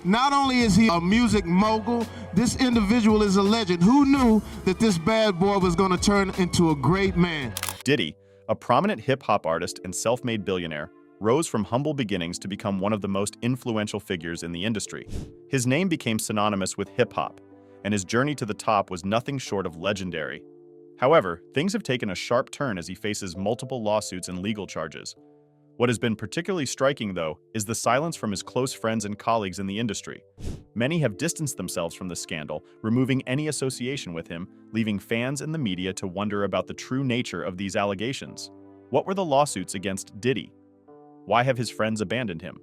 Not only is he a music mogul, this individual is a legend. Who knew that this bad boy was going to turn into a great man? Diddy, a prominent hip-hop artist and self-made billionaire, rose from humble beginnings to become one of the most influential figures in the industry. His name became synonymous with hip-hop, and his journey to the top was nothing short of legendary. However, things have taken a sharp turn as he faces multiple lawsuits and legal charges. What has been particularly striking, though, is the silence from his close friends and colleagues in the industry. Many have distanced themselves from the scandal, removing any association with him, leaving fans and the media to wonder about the true nature of these allegations. What were the lawsuits against Diddy? Why have his friends abandoned him?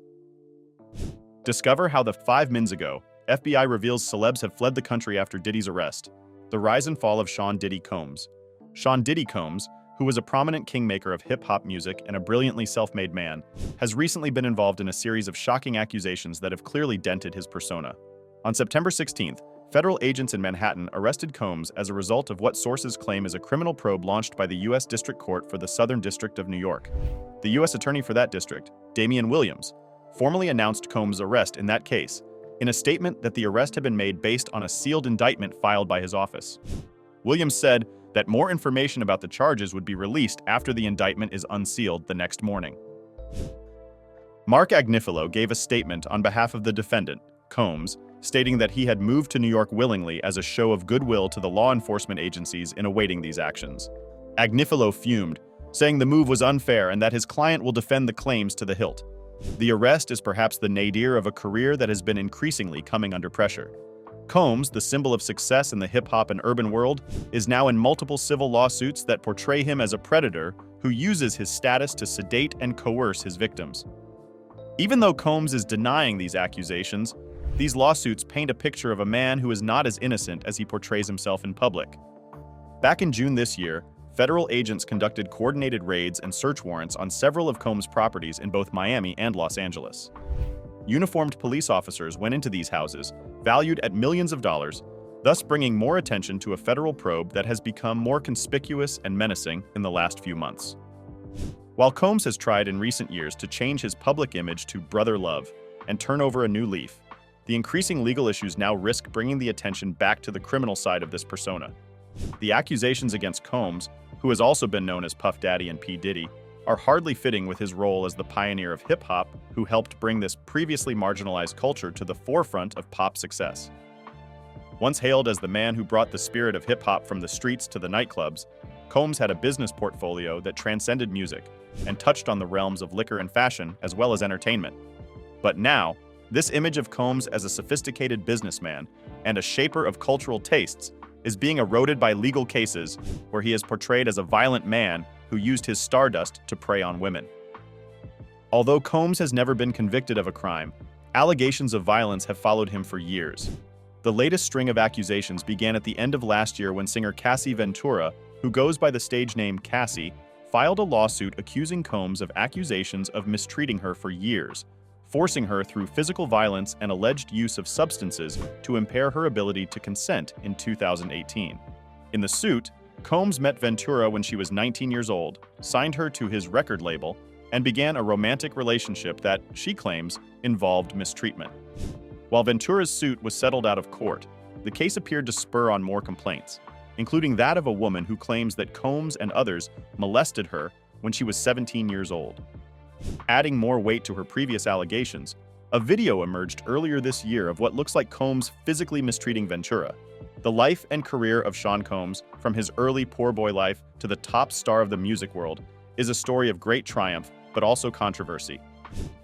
Discover how 5 minutes ago, FBI reveals celebs have fled the country after Diddy's arrest. The rise and fall of Sean Diddy Combs. Sean Diddy Combs, who was a prominent kingmaker of hip-hop music and a brilliantly self-made man, has recently been involved in a series of shocking accusations that have clearly dented his persona. On September 16th, federal agents in Manhattan arrested Combs as a result of what sources claim is a criminal probe launched by the U.S. District Court for the Southern District of New York. The U.S. Attorney for that district, Damian Williams, formally announced Combs' arrest in that case, in a statement that the arrest had been made based on a sealed indictment filed by his office. Williams said that more information about the charges would be released after the indictment is unsealed the next morning. Mark Agnifilo gave a statement on behalf of the defendant, Combs, stating that he had moved to New York willingly as a show of goodwill to the law enforcement agencies in awaiting these actions. Agnifilo fumed, saying the move was unfair and that his client will defend the claims to the hilt. The arrest is perhaps the nadir of a career that has been increasingly coming under pressure. Combs, the symbol of success in the hip-hop and urban world, is now in multiple civil lawsuits that portray him as a predator who uses his status to sedate and coerce his victims. Even though Combs is denying these accusations, these lawsuits paint a picture of a man who is not as innocent as he portrays himself in public. Back in June this year, federal agents conducted coordinated raids and search warrants on several of Combs' properties in both Miami and Los Angeles. Uniformed police officers went into these houses, valued at millions of dollars, thus bringing more attention to a federal probe that has become more conspicuous and menacing in the last few months. While Combs has tried in recent years to change his public image to brother love and turn over a new leaf, the increasing legal issues now risk bringing the attention back to the criminal side of this persona. The accusations against Combs, who has also been known as Puff Daddy and P. Diddy, are hardly fitting with his role as the pioneer of hip-hop who helped bring this previously marginalized culture to the forefront of pop success. Once hailed as the man who brought the spirit of hip-hop from the streets to the nightclubs, Combs had a business portfolio that transcended music and touched on the realms of liquor and fashion as well as entertainment. But now, this image of Combs as a sophisticated businessman and a shaper of cultural tastes is being eroded by legal cases where he is portrayed as a violent man who used his stardust to prey on women. Although Combs has never been convicted of a crime, allegations of violence have followed him for years. The latest string of accusations began at the end of last year when singer Cassie Ventura, who goes by the stage name Cassie, filed a lawsuit accusing Combs of accusations of mistreating her for years, forcing her through physical violence and alleged use of substances to impair her ability to consent in 2018. In the suit, Combs met Ventura when she was 19 years old, signed her to his record label, and began a romantic relationship that, she claims, involved mistreatment. While Ventura's suit was settled out of court, the case appeared to spur on more complaints, including that of a woman who claims that Combs and others molested her when she was 17 years old. Adding more weight to her previous allegations, a video emerged earlier this year of what looks like Combs physically mistreating Ventura. The life and career of Sean Combs, from his early poor boy life to the top star of the music world, is a story of great triumph, but also controversy.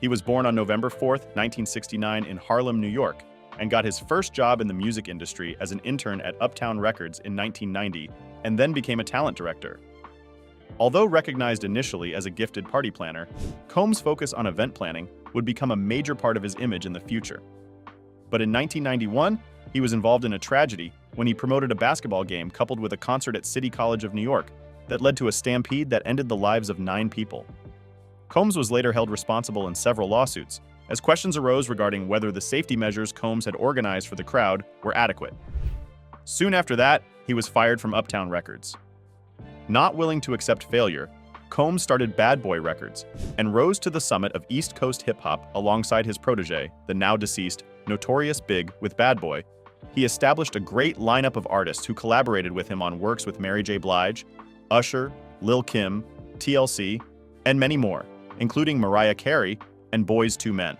He was born on November 4, 1969 in Harlem, New York, and got his first job in the music industry as an intern at Uptown Records in 1990, and then became a talent director. Although recognized initially as a gifted party planner, Combs' focus on event planning would become a major part of his image in the future. But in 1991, he was involved in a tragedy when he promoted a basketball game coupled with a concert at City College of New York that led to a stampede that ended the lives of 9 people. Combs was later held responsible in several lawsuits, as questions arose regarding whether the safety measures Combs had organized for the crowd were adequate. Soon after that, he was fired from Uptown Records. Not willing to accept failure, Combs started Bad Boy Records and rose to the summit of East Coast hip-hop alongside his protege, the now-deceased Notorious Big with Bad Boy. He established a great lineup of artists who collaborated with him on works with Mary J. Blige, Usher, Lil' Kim, TLC, and many more, including Mariah Carey and Boyz II Men.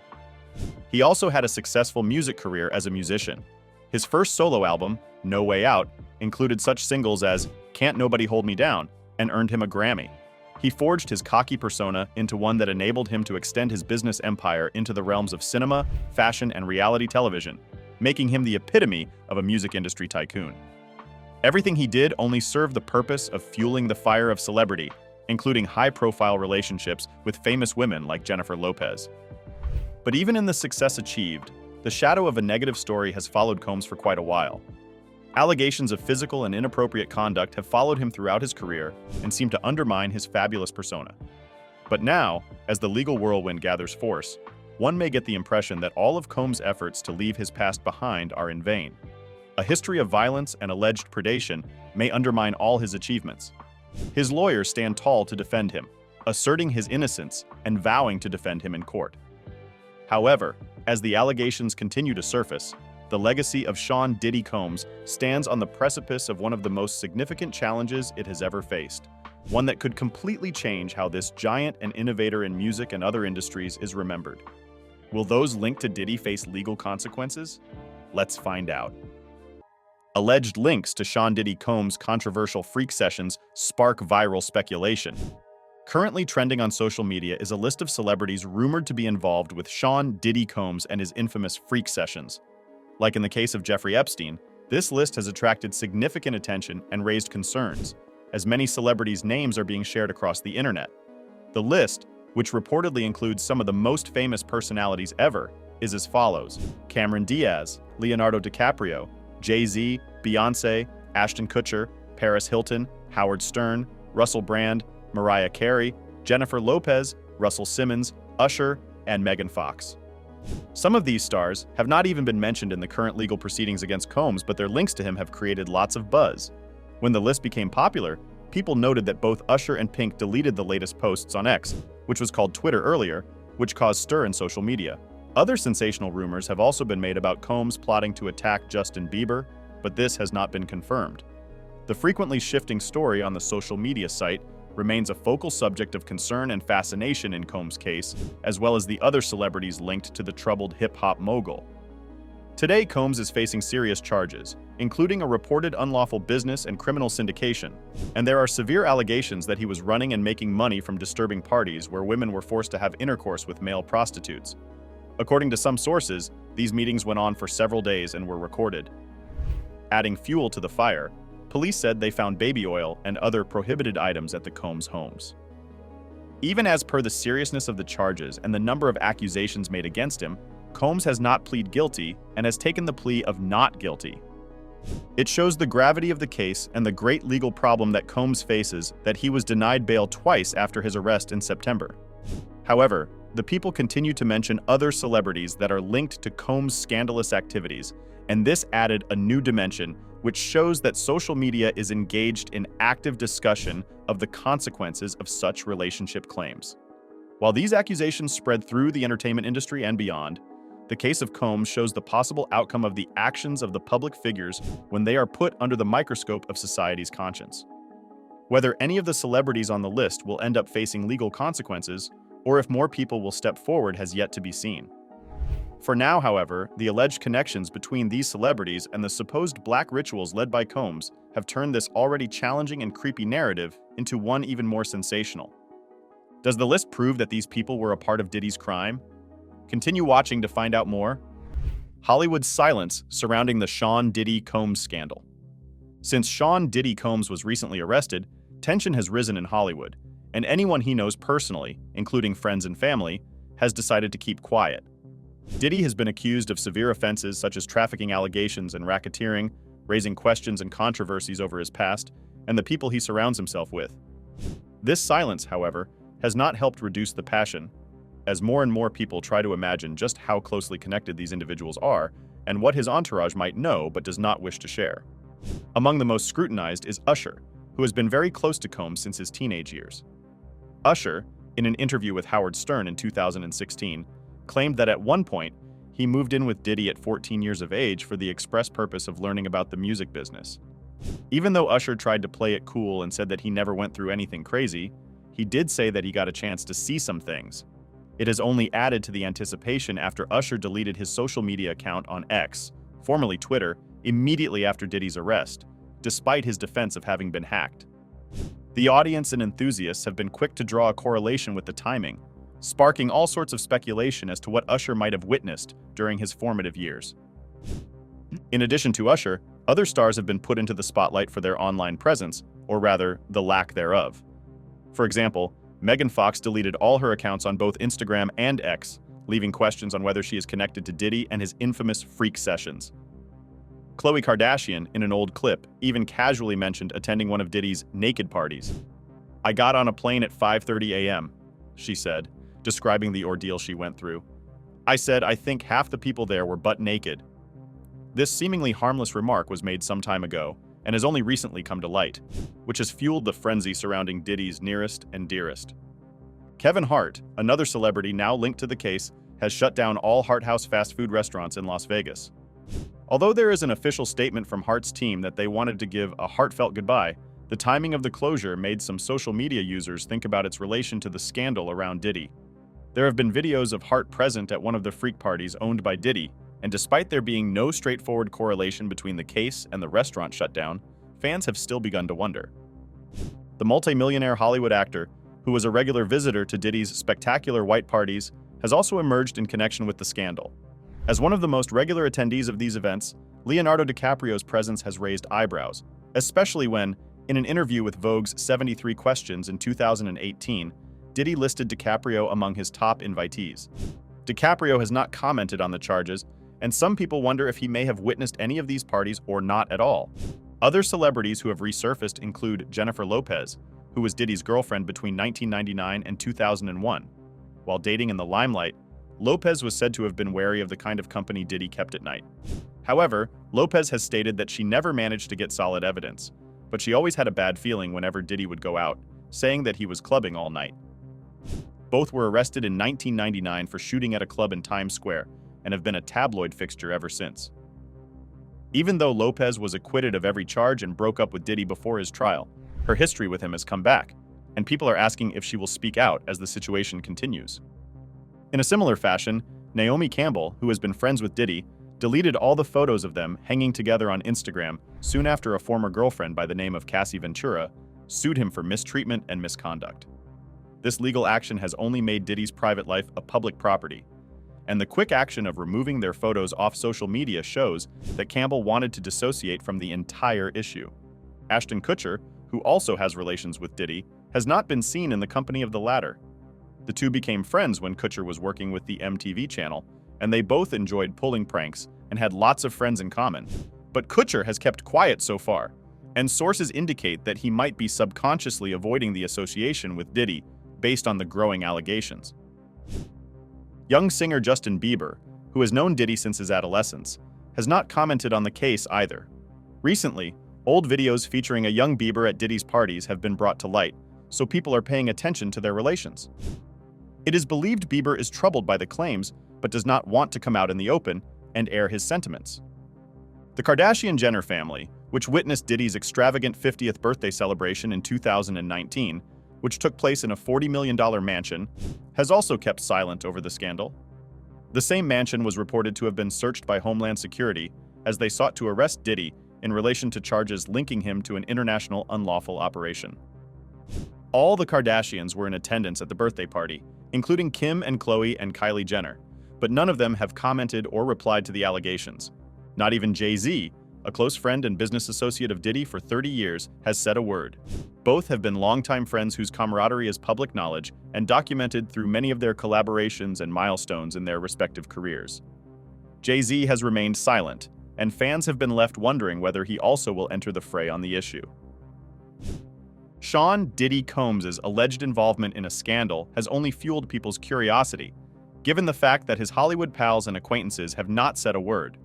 He also had a successful music career as a musician. His first solo album, No Way Out, included such singles as Can't Nobody Hold Me Down and earned him a Grammy. He forged his cocky persona into one that enabled him to extend his business empire into the realms of cinema, fashion, and reality television, making him the epitome of a music industry tycoon. Everything he did only served the purpose of fueling the fire of celebrity, including high-profile relationships with famous women like Jennifer Lopez. But even in the success achieved, the shadow of a negative story has followed Combs for quite a while. Allegations of physical and inappropriate conduct have followed him throughout his career and seem to undermine his fabulous persona. But now, as the legal whirlwind gathers force, one may get the impression that all of Combs' efforts to leave his past behind are in vain. A history of violence and alleged predation may undermine all his achievements. His lawyers stand tall to defend him, asserting his innocence and vowing to defend him in court. However, as the allegations continue to surface, the legacy of Sean Diddy Combs stands on the precipice of one of the most significant challenges it has ever faced, one that could completely change how this giant and innovator in music and other industries is remembered. Will those linked to Diddy face legal consequences? Let's find out. Alleged links to Sean Diddy Combs' controversial freak sessions spark viral speculation. Currently trending on social media is a list of celebrities rumored to be involved with Sean Diddy Combs and his infamous freak sessions. Like in the case of Jeffrey Epstein, this list has attracted significant attention and raised concerns, as many celebrities' names are being shared across the internet. The list, which reportedly includes some of the most famous personalities ever, is as follows: Cameron Diaz, Leonardo DiCaprio, Jay-Z, Beyoncé, Ashton Kutcher, Paris Hilton, Howard Stern, Russell Brand, Mariah Carey, Jennifer Lopez, Russell Simmons, Usher, and Megan Fox. Some of these stars have not even been mentioned in the current legal proceedings against Combs, but their links to him have created lots of buzz. When the list became popular, people noted that both Usher and Pink deleted the latest posts on X, which was called Twitter earlier, which caused stir in social media. Other sensational rumors have also been made about Combs plotting to attack Justin Bieber, but this has not been confirmed. The frequently shifting story on the social media site remains a focal subject of concern and fascination in Combs' case, as well as the other celebrities linked to the troubled hip-hop mogul. Today, Combs is facing serious charges, including a reported unlawful business and criminal syndication, and there are severe allegations that he was running and making money from disturbing parties where women were forced to have intercourse with male prostitutes. According to some sources, these meetings went on for several days and were recorded. Adding fuel to the fire, police said they found baby oil and other prohibited items at the Combs homes. Even as per the seriousness of the charges and the number of accusations made against him, Combs has not pleaded guilty and has taken the plea of not guilty. It shows the gravity of the case and the great legal problem that Combs faces that he was denied bail twice after his arrest in September. However, the people continue to mention other celebrities that are linked to Combs' scandalous activities, and this added a new dimension which shows that social media is engaged in active discussion of the consequences of such relationship claims. While these accusations spread through the entertainment industry and beyond, the case of Combs shows the possible outcome of the actions of the public figures when they are put under the microscope of society's conscience. Whether any of the celebrities on the list will end up facing legal consequences, or if more people will step forward has yet to be seen. For now, however, the alleged connections between these celebrities and the supposed black rituals led by Combs have turned this already challenging and creepy narrative into one even more sensational. Does the list prove that these people were a part of Diddy's crime? Continue watching to find out more. Hollywood's silence surrounding the Sean Diddy Combs scandal. Since Sean Diddy Combs was recently arrested, tension has risen in Hollywood, and anyone he knows personally, including friends and family, has decided to keep quiet. Diddy has been accused of severe offenses such as trafficking allegations and racketeering, raising questions and controversies over his past and the people he surrounds himself with. This silence, however, has not helped reduce the passion, as more and more people try to imagine just how closely connected these individuals are and what his entourage might know but does not wish to share. Among the most scrutinized is Usher, who has been very close to Combs since his teenage years. Usher, in an interview with Howard Stern in 2016, claimed that at one point, he moved in with Diddy at 14 years of age for the express purpose of learning about the music business. Even though Usher tried to play it cool and said that he never went through anything crazy, he did say that he got a chance to see some things. It has only added to the anticipation after Usher deleted his social media account on X, formerly Twitter, immediately after Diddy's arrest, despite his defense of having been hacked. The audience and enthusiasts have been quick to draw a correlation with the timing, sparking all sorts of speculation as to what Usher might have witnessed during his formative years. In addition to Usher, other stars have been put into the spotlight for their online presence, or rather, the lack thereof. For example, Megan Fox deleted all her accounts on both Instagram and X, leaving questions on whether she is connected to Diddy and his infamous freak sessions. Khloe Kardashian, in an old clip, even casually mentioned attending one of Diddy's naked parties. "I got on a plane at 5:30 a.m., she said, describing the ordeal she went through. "I said I think half the people there were butt naked." This seemingly harmless remark was made some time ago and has only recently come to light, which has fueled the frenzy surrounding Diddy's nearest and dearest. Kevin Hart, another celebrity now linked to the case, has shut down all Hart House fast food restaurants in Las Vegas. Although there is an official statement from Hart's team that they wanted to give a heartfelt goodbye, the timing of the closure made some social media users think about its relation to the scandal around Diddy. There have been videos of Hart present at one of the freak parties owned by Diddy, and despite there being no straightforward correlation between the case and the restaurant shutdown, fans have still begun to wonder. The multimillionaire Hollywood actor, who was a regular visitor to Diddy's spectacular white parties, has also emerged in connection with the scandal. As one of the most regular attendees of these events, Leonardo DiCaprio's presence has raised eyebrows, especially when, in an interview with Vogue's 73 Questions in 2018, Diddy listed DiCaprio among his top invitees. DiCaprio has not commented on the charges, and some people wonder if he may have witnessed any of these parties or not at all. Other celebrities who have resurfaced include Jennifer Lopez, who was Diddy's girlfriend between 1999 and 2001. While dating in the limelight, Lopez was said to have been wary of the kind of company Diddy kept at night. However, Lopez has stated that she never managed to get solid evidence, but she always had a bad feeling whenever Diddy would go out, saying that he was clubbing all night. Both were arrested in 1999 for shooting at a club in Times Square and have been a tabloid fixture ever since. Even though Lopez was acquitted of every charge and broke up with Diddy before his trial, her history with him has come back, and people are asking if she will speak out as the situation continues. In a similar fashion, Naomi Campbell, who has been friends with Diddy, deleted all the photos of them hanging together on Instagram soon after a former girlfriend by the name of Cassie Ventura sued him for mistreatment and misconduct. This legal action has only made Diddy's private life a public property, and the quick action of removing their photos off social media shows that Campbell wanted to dissociate from the entire issue. Ashton Kutcher, who also has relations with Diddy, has not been seen in the company of the latter. The two became friends when Kutcher was working with the MTV channel, and they both enjoyed pulling pranks and had lots of friends in common. But Kutcher has kept quiet so far, and sources indicate that he might be subconsciously avoiding the association with Diddy based on the growing allegations. Young singer Justin Bieber, who has known Diddy since his adolescence, has not commented on the case either. Recently, old videos featuring a young Bieber at Diddy's parties have been brought to light, so people are paying attention to their relations. It is believed Bieber is troubled by the claims, but does not want to come out in the open and air his sentiments. The Kardashian-Jenner family, which witnessed Diddy's extravagant 50th birthday celebration in 2019, which took place in a $40 million mansion, has also kept silent over the scandal. The same mansion was reported to have been searched by Homeland Security as they sought to arrest Diddy in relation to charges linking him to an international unlawful operation. All the Kardashians were in attendance at the birthday party, including Kim and Khloe and Kylie Jenner, but none of them have commented or replied to the allegations. Not even Jay-Z, a close friend and business associate of Diddy for 30 years, has said a word. Both have been longtime friends whose camaraderie is public knowledge and documented through many of their collaborations and milestones in their respective careers. Jay-Z has remained silent, and fans have been left wondering whether he also will enter the fray on the issue. Sean Diddy Combs' alleged involvement in a scandal has only fueled people's curiosity, given the fact that his Hollywood pals and acquaintances have not said a word.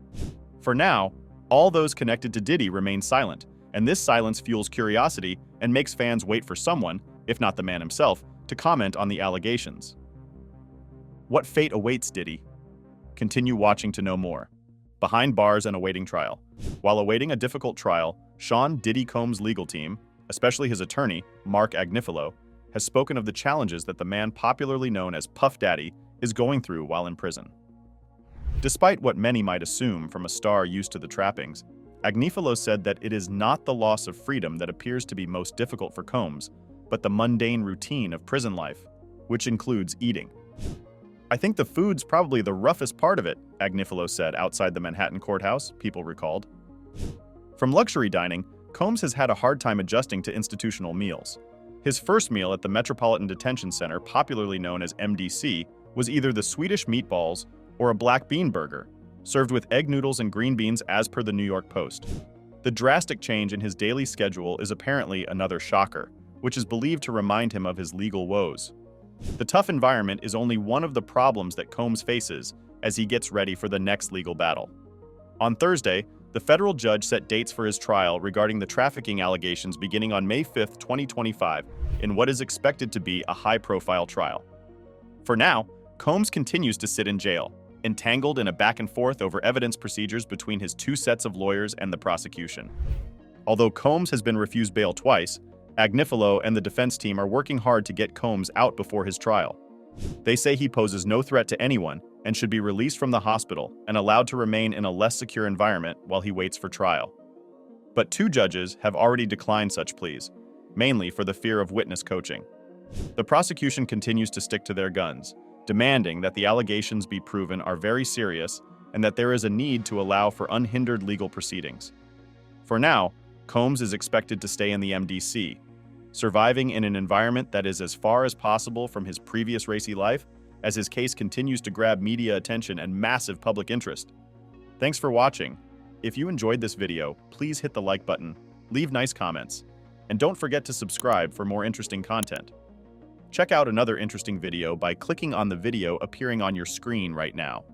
For now, all those connected to Diddy remain silent, and this silence fuels curiosity and makes fans wait for someone, if not the man himself, to comment on the allegations. What fate awaits Diddy? Continue watching to know more. Behind bars and awaiting trial. While awaiting a difficult trial, Sean Diddy Combs' legal team, especially his attorney, Mark Agnifilo, has spoken of the challenges that the man popularly known as Puff Daddy is going through while in prison. Despite what many might assume from a star used to the trappings, Agnifilo said that it is not the loss of freedom that appears to be most difficult for Combs, but the mundane routine of prison life, which includes eating. "I think the food's probably the roughest part of it," Agnifilo said outside the Manhattan courthouse, people recalled. From luxury dining, Combs has had a hard time adjusting to institutional meals. His first meal at the Metropolitan Detention Center, popularly known as MDC, was either the Swedish meatballs or a black bean burger, served with egg noodles and green beans as per the New York Post. The drastic change in his daily schedule is apparently another shocker, which is believed to remind him of his legal woes. The tough environment is only one of the problems that Combs faces as he gets ready for the next legal battle. On Thursday, the federal judge set dates for his trial regarding the trafficking allegations beginning on May 5, 2025, in what is expected to be a high-profile trial. For now, Combs continues to sit in jail, entangled in a back-and-forth over evidence procedures between his two sets of lawyers and the prosecution. Although Combs has been refused bail twice, Agnifilo and the defense team are working hard to get Combs out before his trial. They say he poses no threat to anyone and should be released from the hospital and allowed to remain in a less secure environment while he waits for trial. But two judges have already declined such pleas, mainly for the fear of witness coaching. The prosecution continues to stick to their guns, demanding that the allegations be proven are very serious and that there is a need to allow for unhindered legal proceedings. For now, Combs is expected to stay in the MDC, surviving in an environment that is as far as possible from his previous racy life, as his case continues to grab media attention and massive public interest. Thanks for watching. If you enjoyed this video, please hit the like button, leave nice comments, and don't forget to subscribe for more interesting content. Check out another interesting video by clicking on the video appearing on your screen right now.